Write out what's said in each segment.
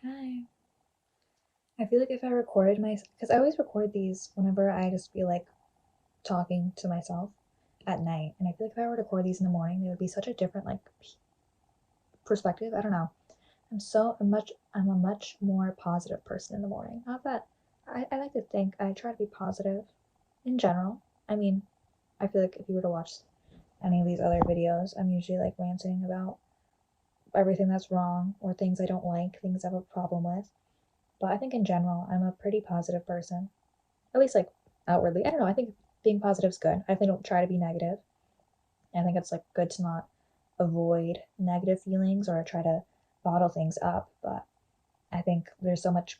Hi. I feel like if I recorded because I always record these whenever I just feel like talking to myself at night, and I feel like if I were to record these in the morning, they would be such a different perspective. I don't know. I'm a much more positive person in the morning. Not that I like to think I try to be positive in general. I mean, I feel like if you were to watch any of these other videos, I'm usually like ranting about everything that's wrong or things I don't like, things I have a problem with. But I think in general, I'm a pretty positive person. At least like outwardly. I don't know. I think being positive is good. I definitely don't try to be negative. I think it's like good to not avoid negative feelings or try to bottle things up. But I think there's so much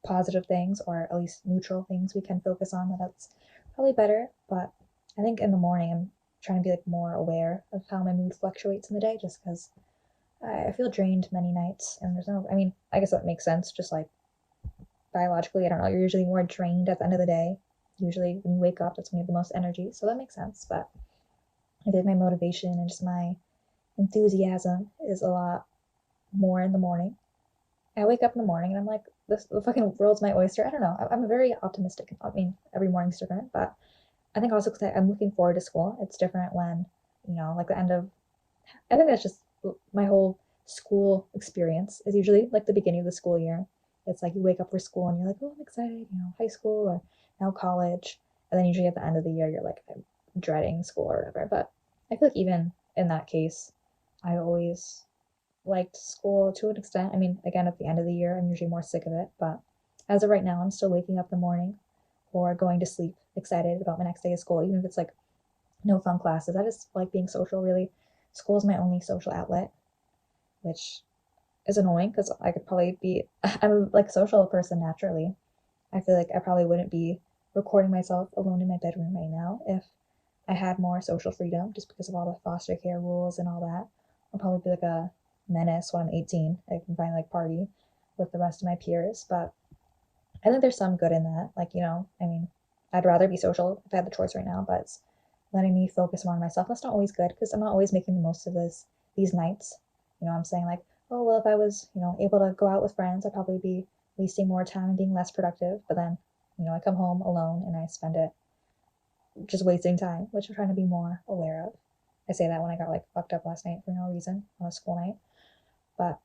positive things or at least neutral things we can focus on that's probably better. But I think in the morning I'm trying to be like more aware of how my mood fluctuates in the day just because I feel drained many nights and there's no I mean, I guess that makes sense, just like biologically, I don't know, you're usually more drained at the end of the day. Usually when you wake up, that's when you have the most energy. So that makes sense. But I feel like my motivation and just my enthusiasm is a lot more in the morning. I wake up in the morning and I'm like, this the fucking world's my oyster. I don't know. I'm very optimistic. I mean, every morning's different, but I think also because I'm looking forward to school. It's different when, like the end of, I think that's just my whole school experience is usually like the beginning of the school year. It's like you wake up for school and you're like, oh, I'm excited, high school or now college. And then usually at the end of the year, you're like, I'm dreading school or whatever. But I feel like even in that case, I always liked school to an extent. I mean, again, at the end of the year, I'm usually more sick of it. But as of right now, I'm still waking up in the morning or going to sleep excited about my next day of school, even if it's like no fun classes. I just like being social, really. School is my only social outlet, which is annoying because I could probably be, I'm a like social person naturally. I feel like I probably wouldn't be recording myself alone in my bedroom right now if I had more social freedom just because of all the foster care rules and all that. I'll probably be like a menace when I'm 18. I can finally like party with the rest of my peers, but I think there's some good in that. Like, I mean, I'd rather be social if I had the choice right now, but it's letting me focus more on myself. That's not always good because I'm not always making the most of these nights. I'm saying like, oh well, if I was, able to go out with friends, I'd probably be wasting more time and being less productive. But then, I come home alone and I spend it just wasting time, which I'm trying to be more aware of. I say that when I got like fucked up last night for no reason on a school night, but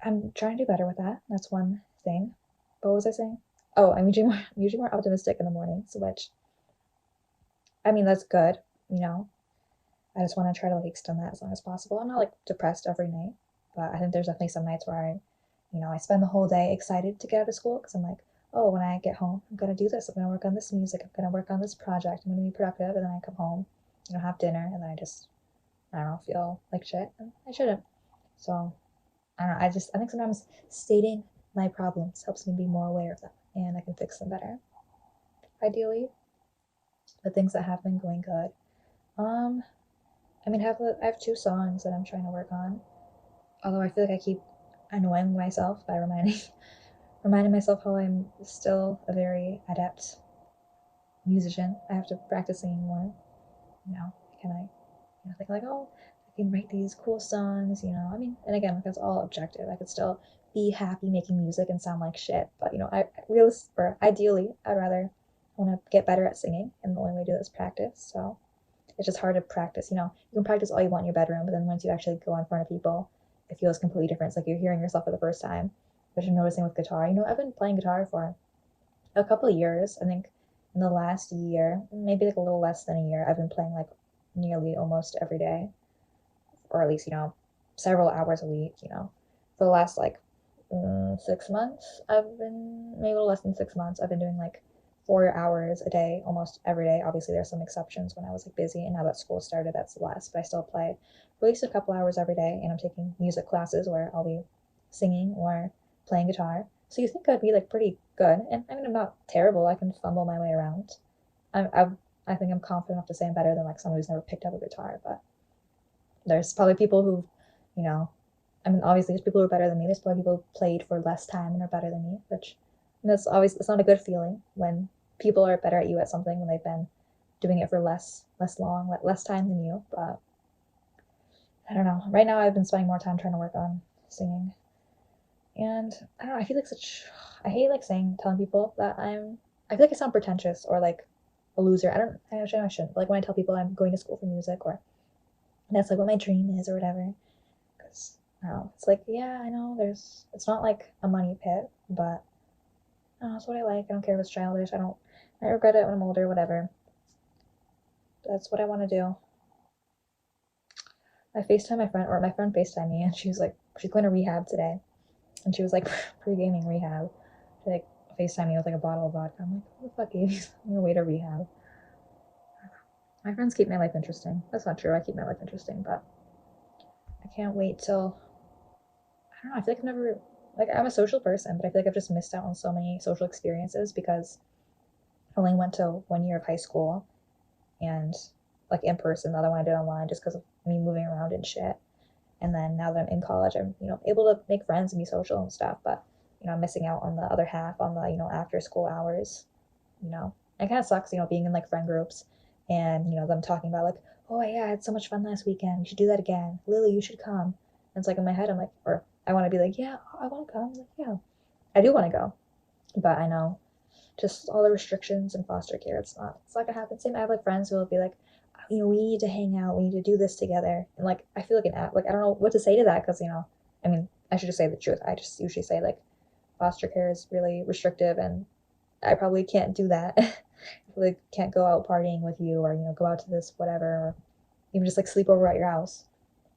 I'm trying to do better with that. That's one thing. But what was I saying? Oh, I'm usually more optimistic in the mornings, which I mean that's good. You know, I just want to try to like extend that as long as possible. I'm not like depressed every night, but I think there's definitely some nights where I spend the whole day excited to get out of school because I'm like, oh, when I get home, I'm gonna do this. I'm gonna work on this music. I'm gonna work on this project. I'm gonna be productive, and then I come home, have dinner, and then I don't know, feel like shit. And I shouldn't. So I don't know. I think sometimes stating my problems helps me be more aware of them, and I can fix them better. Ideally, the things that have been going good. Um, I mean, I have two songs that I'm trying to work on. Although I feel like I keep annoying myself by reminding myself how I'm still a very adept musician. I have to practice singing more. Can I, think like, oh, I can write these cool songs. I mean, and again, like that's all objective. I could still be happy making music and sound like shit, but or ideally, I'd rather want to get better at singing, and the only way to do that is practice. So it's just hard to practice. You can practice all you want in your bedroom, but then once you actually go in front of people, it feels completely different. It's like you're hearing yourself for the first time, which I'm noticing with guitar. I've been playing guitar for a couple of years. I think in the last year, maybe like a little less than a year, I've been playing like nearly almost every day, or at least, several hours a week, For the last like 6 months, maybe a little less than 6 months, I've been doing like 4 hours a day almost every day. Obviously, there's some exceptions when I was like busy, and now that school started, that's less, but I still play at least a couple hours every day, and I'm taking music classes where I'll be singing or playing guitar. So you think I'd be like pretty good, and I mean I'm not terrible. I can fumble my way around. I I think I'm confident enough to say I'm better than like someone who's never picked up a guitar, but there's probably people who, you know, I mean, obviously there's people who are better than me. There's probably people who played for less time and are better than me, which it's not a good feeling when people are better at you at something when they've been doing it for less long, less time than you. But I don't know. Right now, I've been spending more time trying to work on singing, And I don't know, I feel like such I hate like saying telling people that I feel like I sound pretentious or like a loser. I shouldn't. Like when I tell people I'm going to school for music or that's like what my dream is or whatever. Because I don't know, it's like yeah, I know it's not like a money pit, but I don't know, it's what I like. I don't care if it's childish. I regret it when I'm older, whatever. That's what I want to do. I FaceTime my friend, or my friend FaceTime me, and she's like, she's going to rehab today, and she was like pre gaming rehab. She like FaceTime me with like a bottle of vodka. I'm like, what the fuck, Gabe? On your way to rehab. My friends keep my life interesting. That's not true. I keep my life interesting, but I can't wait till I don't know. I feel like I've never like I'm a social person, but I feel like I've just missed out on so many social experiences because I only went to 1 year of high school and like in person. The other one I did online just because of me moving around and shit. And then now that I'm in college, I'm able to make friends and be social and stuff. But I'm missing out on the other half on the after school hours. It kind of sucks, being in like friend groups and them talking about like, oh yeah, I had so much fun last weekend. We should do that again. Lily, you should come. And it's like in my head, I'm like, or I want to be like, yeah, I want to come. Like, yeah, I do want to go, but I know just all the restrictions in foster care. It's not gonna happen. Same, I have like friends who will be like, we need to hang out. We need to do this together. And like, I feel like an app. Like, I don't know what to say to that because I mean, I should just say the truth. I just usually say like, foster care is really restrictive, and I probably can't do that. I probably can't go out partying with you, or go out to this whatever, or even just like sleep over at your house,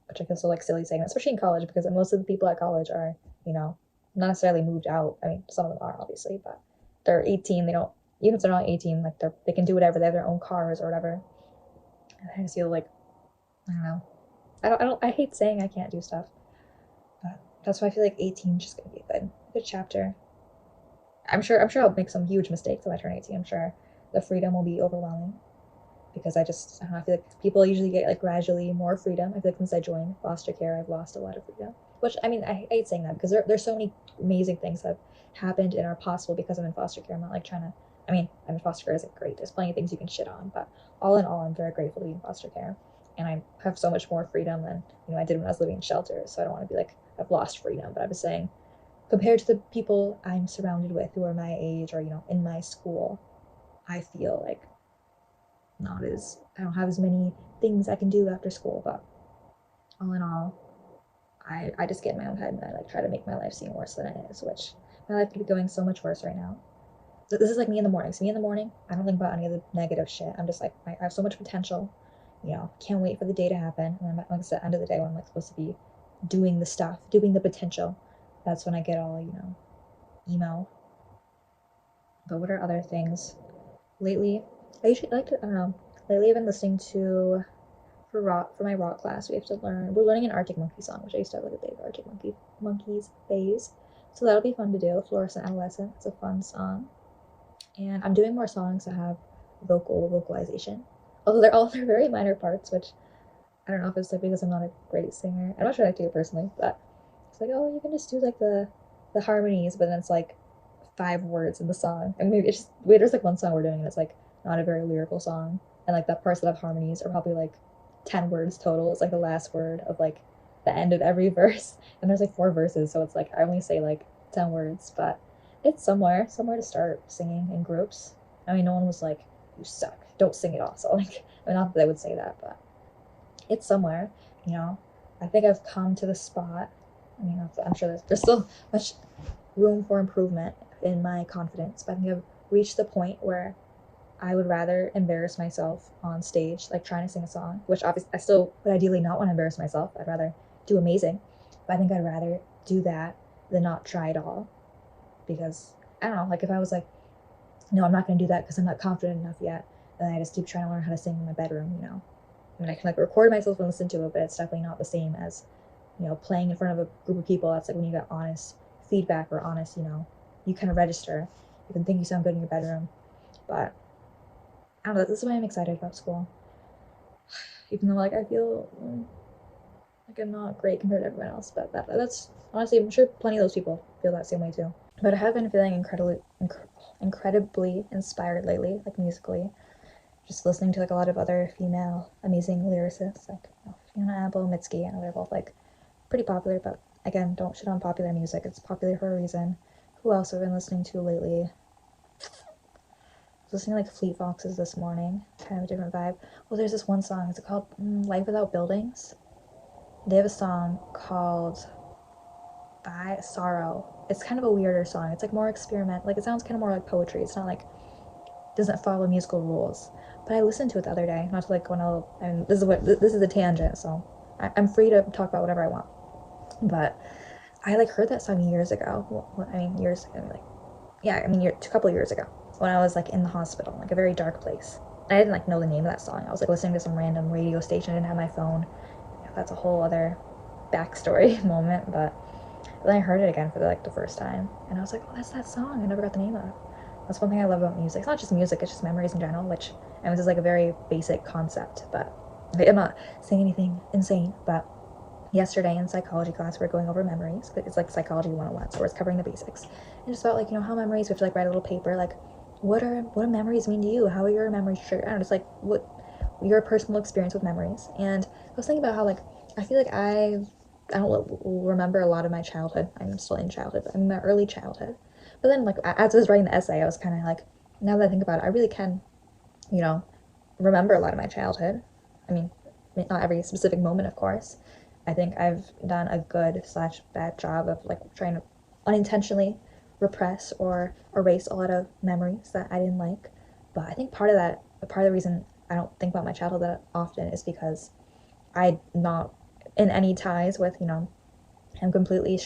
which I feel so like silly saying, especially in college because most of the people at college are you know not necessarily moved out. I mean, some of them are obviously, but they're 18. They don't even if they're not 18, like they can do whatever. They have their own cars or whatever. And I just feel like I don't know. I hate saying I can't do stuff, but that's why I feel like 18 is just gonna be a good chapter. I'm sure I'll make some huge mistakes when I turn 18. I'm sure the freedom will be overwhelming because I don't know, I feel like people usually get like gradually more freedom. I feel like since I joined foster care, I've lost a lot of freedom. Which I mean, I hate saying that because there's so many amazing things that have happened and are possible because I'm in foster care. I'm not like trying to. I mean, I'm in foster care isn't great. There's plenty of things you can shit on, but all in all, I'm very grateful to be in foster care, and I have so much more freedom than I did when I was living in shelter. So I don't want to be like I've lost freedom, but I was saying compared to the people I'm surrounded with who are my age or in my school, I feel like not as I don't have as many things I can do after school. But all in all, I just get in my own head and I like try to make my life seem worse than it is, which my life could be going so much worse right now. This is like me in the morning. So me in the morning, I don't think about any of the negative shit. I'm just like I have so much potential. Can't wait for the day to happen. And then like it's the end of the day when I'm like supposed to be doing the stuff, doing the potential. That's when I get all emo. But what are other things? Lately, I usually like to I don't know. Lately, I've been listening to for my rock class. We're learning an Arctic Monkey song, which I used to have like a big Arctic Monkeys phase. So that'll be fun to do. Fluorescent Adolescent. It's a fun song, and I'm doing more songs that have vocalization. Although they're very minor parts, which I don't know if it's like because I'm not a great singer. I'm not sure I do it personally, but it's like oh you can just do like the harmonies, but then it's like 5 words in the song. And maybe it's just there's like one song we're doing and it's like not a very lyrical song. And like the parts that have harmonies are probably like 10 words total. It's like the last word of like the end of every verse. And there's like 4 verses, so it's like I only say like 10 words, but it's somewhere to start singing in groups. I mean no one was like, you suck, don't sing it all. So like I mean not that they would say that, but it's somewhere, you know. I think I've come to the spot. I mean I'm sure there's still much room for improvement in my confidence, but I think I've reached the point where I would rather embarrass myself on stage, like trying to sing a song, which obviously I still would ideally not want to embarrass myself. I'd rather do amazing, but I think I'd rather do that than not try at all because I don't know, like if I was like, no, I'm not going to do that because I'm not confident enough yet, then I just keep trying to learn how to sing in my bedroom. I mean, I can like record myself and listen to it, but it's definitely not the same as playing in front of a group of people. That's like when you get honest feedback or honest, you kind of register. You can think you sound good in your bedroom, but I don't know. This is why I'm excited about school, even though like I feel like I'm not great compared to everyone else. But that's honestly, I'm sure plenty of those people feel that same way too. But I have been feeling incredibly inspired lately, like musically. Just listening to like a lot of other female amazing lyricists, like Fiona Apple, Mitski. I know they're both like pretty popular, but again, don't shit on popular music. It's popular for a reason. Who else have I been listening to lately? I was listening to like Fleet Foxes this morning. Kind of a different vibe. Well, there's this one song. Is it called Life Without Buildings? They have a song called By Sorrow. It's kind of a weirder song. It's like more experiment. Like it sounds kind of more like poetry. It's not like doesn't follow musical rules. But I listened to it the other day. Not to like go on a little. I mean, this is a tangent, so I'm free to talk about whatever I want. But I like heard that song years ago. Well, I mean, years. I mean, like yeah, I mean, a couple of years ago when I was like in the hospital, like a very dark place. I didn't like know the name of that song. I was like listening to some random radio station. I didn't have my phone. That's a whole other backstory moment. But then I heard it again for like the first time, and I was like, oh, that's that song. I never got the name of it. That's one thing I love about music. It's not just music; it's just memories in general. Which I mean, this is like a very basic concept, but I'm not saying anything insane. But yesterday in psychology class, we are going over memories. But it's like psychology 101, so it's covering the basics. And just about like how memories. We have to like write a little paper like what do memories mean to you? How are your memories triggered? I don't know, just like what your personal experience with memories. And I was thinking about how like I feel like I don't remember a lot of my childhood. I'm still in childhood, but I'm in my early childhood. But then like as I was writing the essay, I was kind of like, now that I think about it, I really can, you know, remember a lot of my childhood. I mean, not every specific moment, of course. I think I've done a good slash bad job of like trying to unintentionally repress or erase a lot of memories that I didn't like. But I think part of the reason I don't think about my childhood that often is because I'm not in any ties with, I'm completely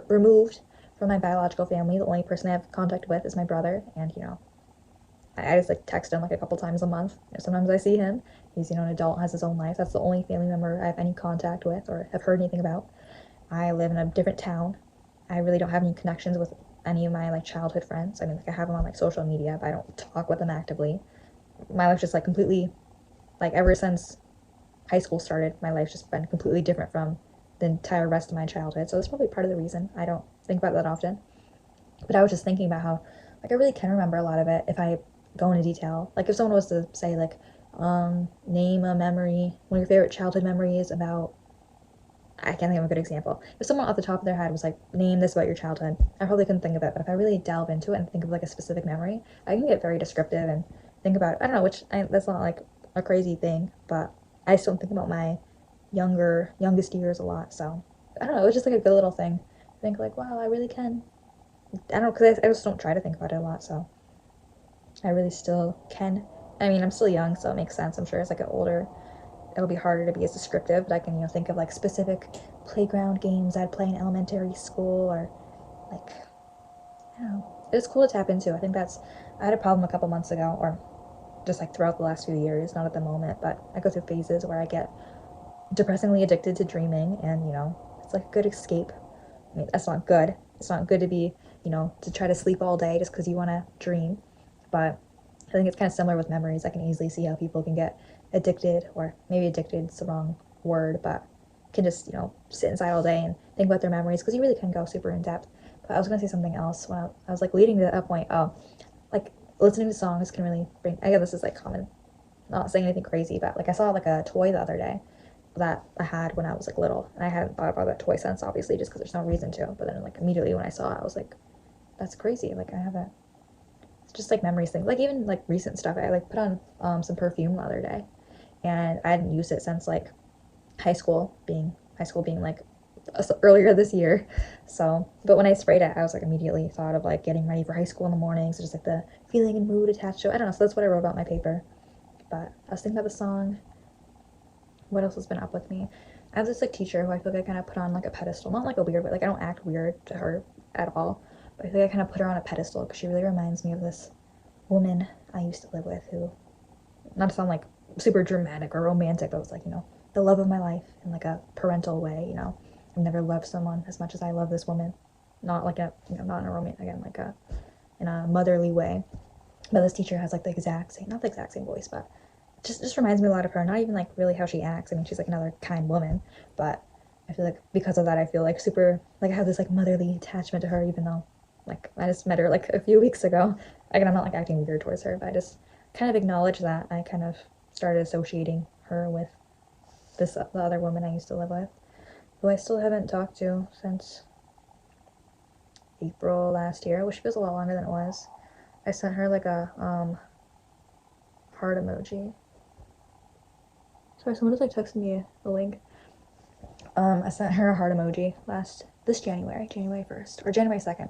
removed from my biological family. The only person I have contact with is my brother, and I just like text him like a couple times a month. Sometimes I see him. He's an adult, has his own life. That's the only family member I have any contact with or have heard anything about. I live in a different town. I really don't have any connections with any of my like childhood friends. I mean, like I have them on like social media, but I don't talk with them actively. My life's just like completely like ever since high school started, my life's just been completely different from the entire rest of my childhood. So that's probably part of the reason I don't think about that often. But I was just thinking about how like I really can remember a lot of it if I go into detail. Like if someone was to say like, name a memory, one of your favorite childhood memories about I can't think of a good example. If someone off the top of their head was like, name this about your childhood, I probably couldn't think of it. But if I really delve into it and think of like a specific memory, I can get very descriptive and think about it. I don't know, that's not like a crazy thing, but I just don't think about my youngest years a lot. So I don't know, it was just like a good little thing. I think like, wow, I really can. I don't know, because I just don't try to think about it a lot. So I really still can. I mean, I'm still young, so it makes sense. I'm sure as I get older, it'll be harder to be as descriptive, but I can, think of like specific playground games I'd play in elementary school or like, I don't know. It's cool to tap into. I had a problem a couple months ago, or just like throughout the last few years, not at the moment, but I go through phases where I get depressingly addicted to dreaming, and, it's like a good escape. I mean, that's not good. It's not good to be, to try to sleep all day just because you want to dream. But I think it's kind of similar with memories. I can easily see how people can get addicted, or maybe addicted is the wrong word, but can just, sit inside all day and think about their memories because you really can go super in depth. But I was going to say something else when I was like leading to that point. Oh, like listening to songs can really bring, I guess this is like common, not saying anything crazy, but like I saw like a toy the other day that I had when I was like little, and I hadn't thought about that toy since, obviously, just because there's no reason to. But then like immediately when I saw it, I was like, that's crazy. Like I haven't. It's just like memories things. Like even like recent stuff. I like put on some perfume the other day, and I hadn't used it since like high school being like earlier this year. So, but when I sprayed it, I was like immediately thought of like getting ready for high school in the morning. So just like the feeling and mood attached to it. I don't know. So that's what I wrote about in my paper. But I was thinking about the song. What else has been up with me? I have this like teacher who I feel like I kind of put on like a pedestal, not like a weird, but like I don't act weird to her at all. But I feel like I kind of put her on a pedestal because she really reminds me of this woman I used to live with who, not to sound like super dramatic or romantic, but it was like, the love of my life in like a parental way. I've never loved someone as much as I love this woman. Not like not in a romantic, again, like in a motherly way. But this teacher has like the exact same, not the exact same voice, but just reminds me a lot of her. Not even like really how she acts. I mean, she's like another kind woman, but I feel like because of that, I feel like super like I have this like motherly attachment to her, even though like I just met her like a few weeks ago. Again, I'm not like acting weird towards her, but I just kind of acknowledge that I kind of started associating her with the other woman I used to live with. who I still haven't talked to since April last year, which feels a lot longer than it was. I sent her like a heart emoji. Sorry, someone just like texted me a link. I sent her a heart emoji this January, January 1st or January 2nd,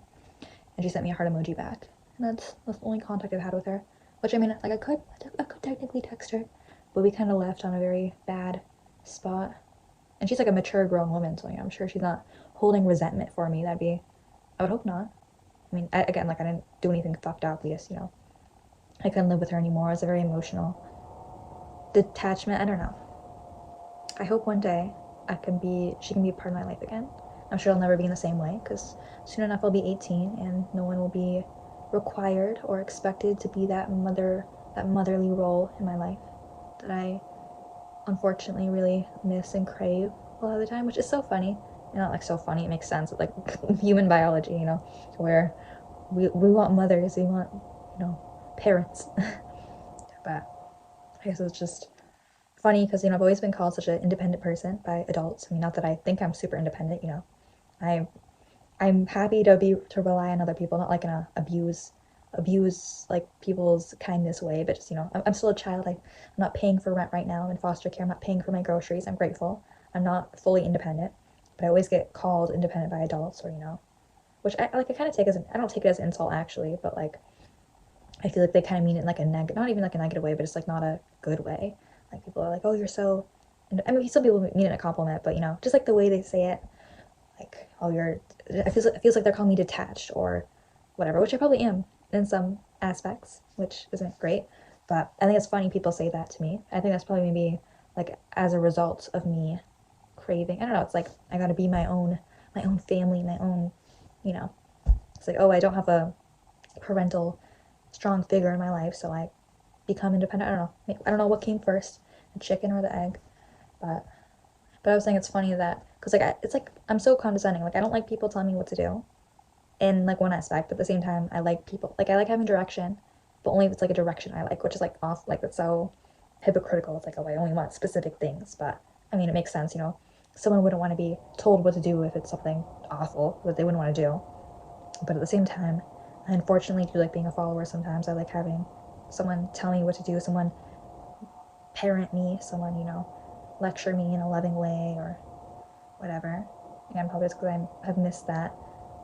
and she sent me a heart emoji back. And that's the only contact I've had with her. Which I mean, like I could technically text her, but we kind of left on a very bad spot. And she's like a mature grown woman, so I'm sure she's not holding resentment for me. I would hope not. I mean, again, like I didn't do anything fucked up. I couldn't live with her anymore. It was a very emotional detachment. I don't know. I hope one day she can be a part of my life again. I'm sure I'll never be in the same way because soon enough I'll be 18 and no one will be required or expected to be that motherly role in my life that I unfortunately really miss and crave a lot of the time, which is so funny. Not like so funny, it makes sense. It's like human biology, where we want mothers, we want, parents. But I guess it's just funny because I've always been called such an independent person by adults. I mean, not that I think I'm super independent. I I'm happy to rely on other people, not like in a abuse like people's kindness way, but just I'm still a child. I'm not paying for rent right now. I'm in foster care. I'm not paying for my groceries. I'm grateful. I'm not fully independent, but I always get called independent by adults, or which I like. I kind of take as I don't take it as an insult actually, but like I feel like they kind of mean it in like not even like a negative way, but it's like not a good way. Like people are like, oh, you're so. And I mean, some people mean it in a compliment, but just like the way they say it, like, oh, it feels like they're calling me detached or whatever, which I probably am in some aspects, which isn't great. But I think it's funny people say that to me. I think that's probably maybe like as a result of me craving. I don't know. It's like I got to be my own family, my own. You know, it's like, oh, I don't have a parental strong figure in my life, so I become independent. I don't know. I don't know what came first, the chicken or the egg, but I was saying it's funny that because it's like I'm so condescending. Like I don't like people telling me what to do in like one aspect, but at the same time I like people. Like I like having direction, but only if it's like a direction I like, which is like off. Like it's so hypocritical. It's like, oh, I only want specific things, but I mean it makes sense. Someone wouldn't want to be told what to do if it's something awful that they wouldn't want to do. But at the same time, I unfortunately do like being a follower. Sometimes I like having someone tell me what to do, someone parent me, someone lecture me in a loving way or whatever. Again, probably just because I have missed that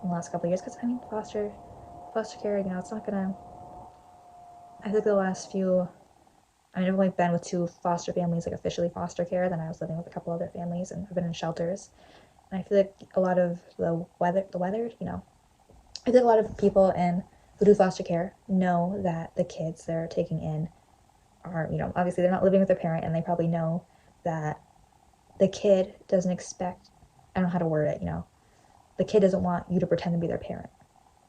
in the last couple of years. Because I mean, foster care, it's not gonna. I think the last few. I mean, I've only been with two foster families, like officially foster care. Then I was living with a couple other families, and I've been in shelters. And I feel like a lot of the weathered, I think a lot of people who do foster care know that the kids they're taking in are, obviously they're not living with their parent, and they probably know that the kid doesn't expect. I don't know how to word it. The kid doesn't want you to pretend to be their parent.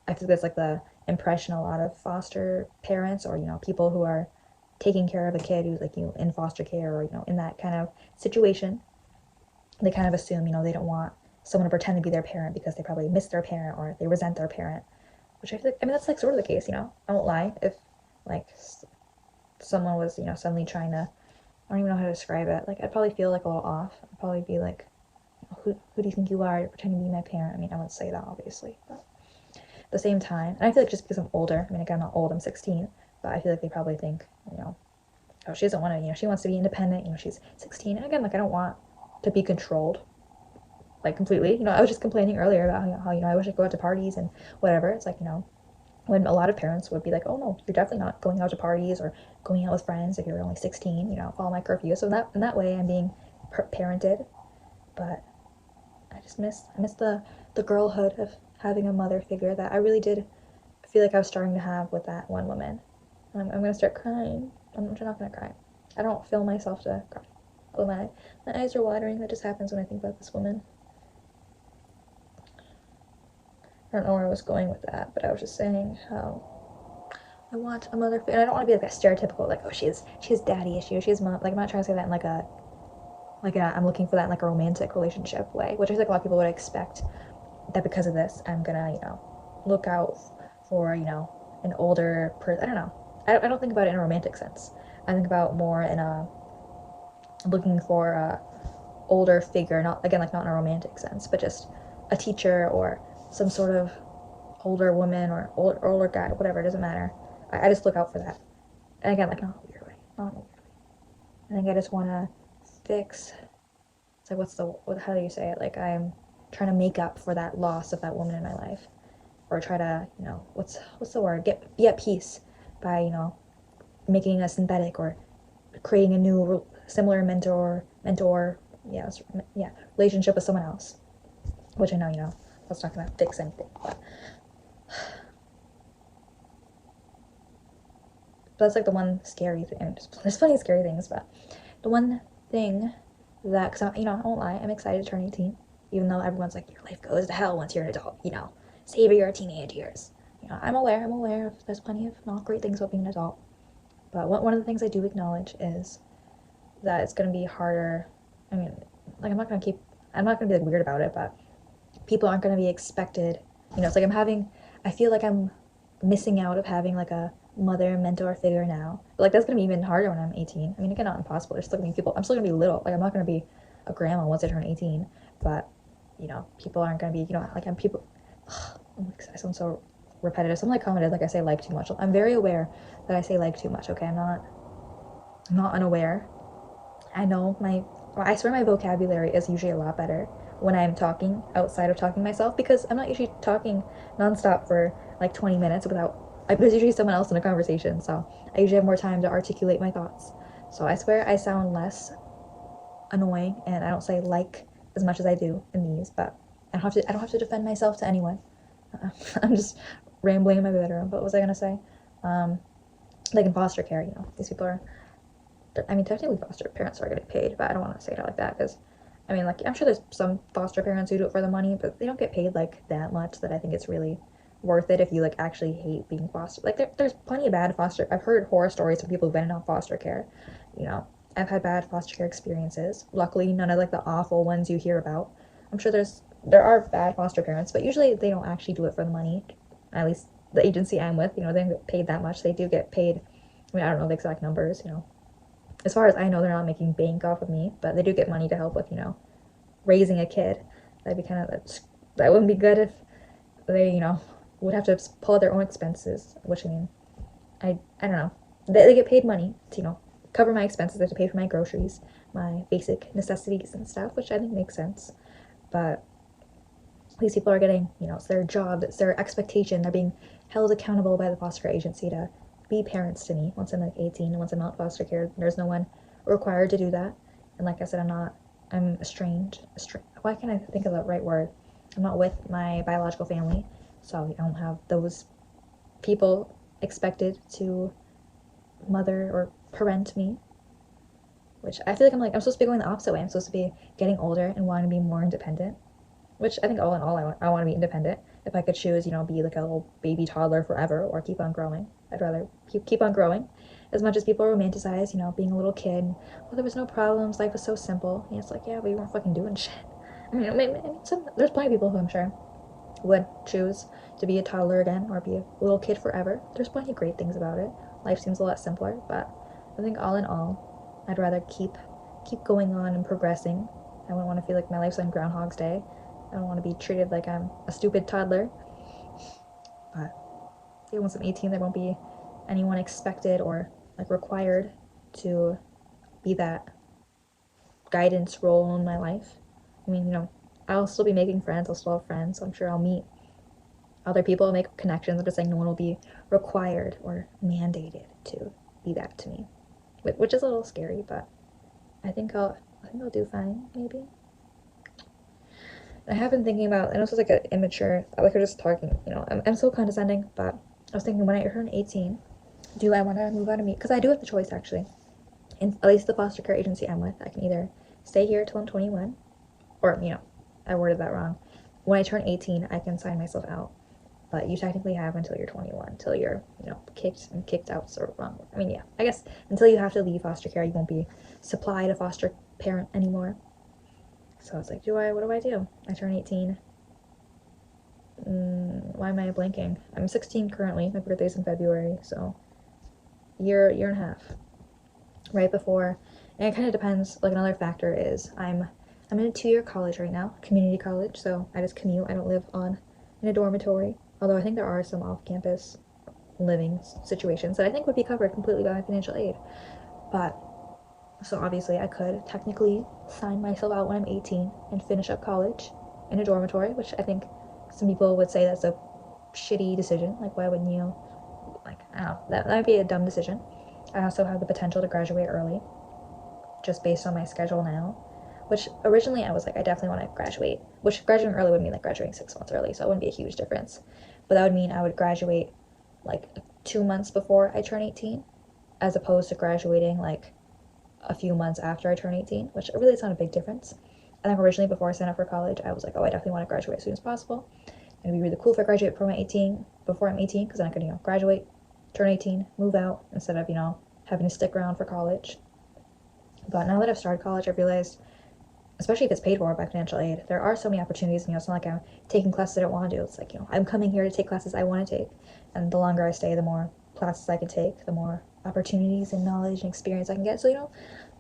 I think that's like the impression a lot of foster parents or people who are taking care of a kid who's like in foster care or in that kind of situation. They kind of assume they don't want someone to pretend to be their parent because they probably miss their parent or they resent their parent, which I feel like I mean that's like sort of the case. I won't lie. If like someone was suddenly trying to, I don't even know how to describe it. Like I'd probably feel like a little off. I'd probably be like, who do you think you are? You're pretending to be my parent. I mean, I wouldn't say that obviously, but at the same time, and I feel like just because I'm older, I mean, again, I'm not old, I'm 16, but I feel like they probably think, oh, she doesn't want to, she wants to be independent, she's 16. And again, like, I don't want to be controlled, like, completely. I was just complaining earlier about how I wish I could go out to parties and whatever. It's like, when a lot of parents would be like, oh, no, you're definitely not going out to parties or going out with friends if you're only 16, follow my curfew. So in that way, I'm being parented, but I miss the girlhood of having a mother figure that I really did feel like I was starting to have with that one woman. I'm gonna start crying. I'm not gonna cry. I don't feel myself to cry. Oh my eyes are watering. That just happens when I think about this woman. I don't know where I was going with that, but I was just saying how I want a mother figure. And I don't want to be like a stereotypical like, oh, she has daddy issues. She has mom. Like I'm not trying to say that in I'm looking for that in like a romantic relationship way, which I feel like a lot of people would expect that because of this, I'm gonna, look out for, an older person. I don't know. I don't think about it in a romantic sense. I think about more in a looking for a older figure, not again like not in a romantic sense, but just a teacher or some sort of older woman or older guy, whatever, it doesn't matter. I just look out for that. And again, like not in a weird way, not in a weird way. I think I just want to fix. It's like how do you say it? Like I'm trying to make up for that loss of that woman in my life, or try to what's the word? Be at peace by making a synthetic or creating a new similar mentor yeah relationship with someone else, which I know that's not gonna fix anything, but that's like the one scary thing. I mean, there's plenty of scary things, but the one thing that, cause I won't lie, I'm excited to turn 18, even though everyone's like your life goes to hell once you're an adult. Savor your teenage years. I'm aware of there's plenty of not great things about being an adult, but one of the things I do acknowledge is that it's gonna be harder. I mean, like I'm not gonna be like weird about it, but people aren't gonna be expected. It's like I feel like I'm missing out of having like a mother mentor figure now. But like that's gonna be even harder when I'm 18. I mean, again, not impossible. There's still gonna be people. I'm still gonna be little. Like I'm not gonna be a grandma once I turn 18. But people aren't gonna be. Like I'm people. I sound so repetitive. Someone like commented like I say like too much. I'm very aware that I say like too much. Okay, I'm not unaware. I swear my vocabulary is usually a lot better when I'm talking outside of talking to myself, because I'm not usually talking nonstop for like 20 minutes there's usually someone else in a conversation, so I usually have more time to articulate my thoughts. So I swear I sound less annoying and I don't say like as much as I do in these, but I don't have to defend myself to anyone. I'm just rambling in my bedroom. What was I gonna say? Like in foster care, these people are. I mean, technically, foster parents are getting paid, but I don't want to say it like that because, I mean, like I'm sure there's some foster parents who do it for the money, but they don't get paid like that much that I think it's really worth it if you like actually hate being foster. Like there's plenty of bad foster. I've heard horror stories from people who've been in foster care. You know, I've had bad foster care experiences. Luckily, none of like the awful ones you hear about. I'm sure there are bad foster parents, but usually they don't actually do it for the money. At least the agency I'm with, they don't get paid that much. They do get paid. I mean, I don't know the exact numbers. As far as I know, they're not making bank off of me, but they do get money to help with, raising a kid. That'd be that wouldn't be good if they, would have to pull out their own expenses, which I mean, I don't know. They get paid money to, cover my expenses. They have to pay for my groceries, my basic necessities and stuff, which I think makes sense. But these people are getting, it's their job, it's their expectation. They're being held accountable by the foster care agency to be parents to me once I'm like 18 and once I'm out foster care. There's no one required to do that. And like I said, I'm estranged. Why can't I think of the right word? I'm not with my biological family, so I don't have those people expected to mother or parent me. Which I feel like I'm supposed to be going the opposite way. I'm supposed to be getting older and wanting to be more independent. Which I think all in all, I want to be independent. If I could choose, be like a little baby toddler forever or keep on growing, I'd rather keep on growing. As much as people romanticize, being a little kid, well, there was no problems, life was so simple. And it's like, yeah, but you weren't fucking doing shit. I mean, there's plenty of people who I'm sure would choose to be a toddler again or be a little kid forever. There's plenty of great things about it. Life seems a lot simpler, but I think all in all, I'd rather keep going on and progressing. I wouldn't want to feel like my life's on Groundhog's Day. I don't want to be treated like I'm a stupid toddler. But once I'm 18, there won't be anyone expected or like required to be that guidance role in my life. I mean, I'll still be making friends. I'll still have friends. So I'm sure I'll meet other people, make connections. I'm just saying no one will be required or mandated to be that to me, which is a little scary. But I think I'll do fine. Maybe. I have been thinking about, I know this is like an immature, like we're just talking, I'm so condescending, but I was thinking when I turn 18, do I want to move out of me? Because I do have the choice actually. In at least the foster care agency I'm with, I can either stay here till I'm 21, or, I worded that wrong. When I turn 18, I can sign myself out. But you technically have until you're 21, until you're, kicked out, sort of wrong. I mean, yeah, I guess until you have to leave foster care, you won't be supplied a foster parent anymore. So I was like, what do I do? I turn 18. Why am I blanking? I'm 16 currently. My birthday's in February, so year and a half. Right before, and it kind of depends. Like another factor is I'm I'm in a 2-year college right now, community college, so I just commute. I don't live in a dormitory, although I think there are some off-campus living situations that I think would be covered completely by my financial aid. But so obviously I could technically sign myself out when I'm 18 and finish up college in a dormitory, which I think some people would say that's a shitty decision. Like, why wouldn't you? Like, I don't know. That would be a dumb decision. I also have the potential to graduate early, just based on my schedule now. Which originally I was like, I definitely want to graduate. Which graduating early would mean like graduating 6 months early, so it wouldn't be a huge difference. But that would mean I would graduate like 2 months before I turn 18, as opposed to graduating like a few months after I turn 18, which really is not a big difference. I think originally before I signed up for college, I was like, oh, I definitely want to graduate as soon as possible. It'd be really cool if I graduate before I'm 18, because then I could, graduate, turn 18, move out, instead of, having to stick around for college. But now that I've started college, I've realized, especially if it's paid for by financial aid, there are so many opportunities. It's not like I'm taking classes I don't want to do. It's like, I'm coming here to take classes I want to take. And the longer I stay, the more classes I can take, the more opportunities and knowledge and experience I can get. So,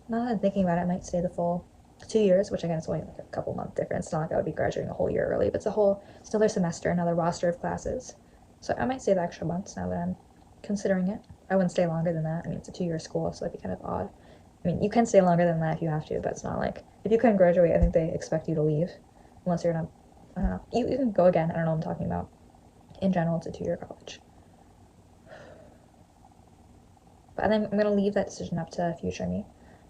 now that I'm thinking about it, I might stay the full 2 years, which again is only like a couple month difference. It's not like I would be graduating a whole year early, but it's another semester, another roster of classes. So I might stay the extra months now that I'm considering it. I wouldn't stay longer than that. I mean, it's a 2-year school, so that'd be kind of odd. I mean, you can stay longer than that if you have to, but it's not like if you couldn't graduate, I think they expect you to leave, unless you're in a, I don't know. You can go again. I don't know what I'm talking about. In general, it's a 2-year college. But then I'm gonna leave that decision up to future me,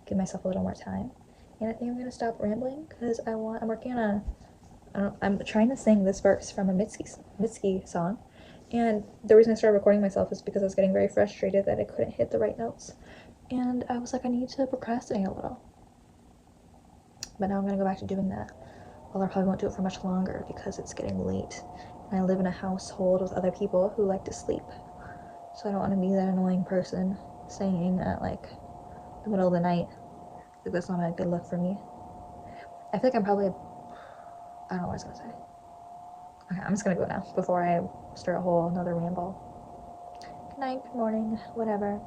give myself a little more time, and I think I'm gonna stop rambling because I'm working on I'm trying to sing this verse from a Mitski song, and the reason I started recording myself is because I was getting very frustrated that I couldn't hit the right notes, and I was like, I need to procrastinate a little. But now I'm gonna go back to doing that. Well, I probably won't do it for much longer because it's getting late, and I live in a household with other people who like to sleep, so I don't want to be that annoying person singing at like the middle of the night. Like, that's not a good look for me. I feel like I'm probably, I don't know what I was gonna say. Okay, I'm just gonna go now before I start a whole another ramble. Good night, good morning, whatever.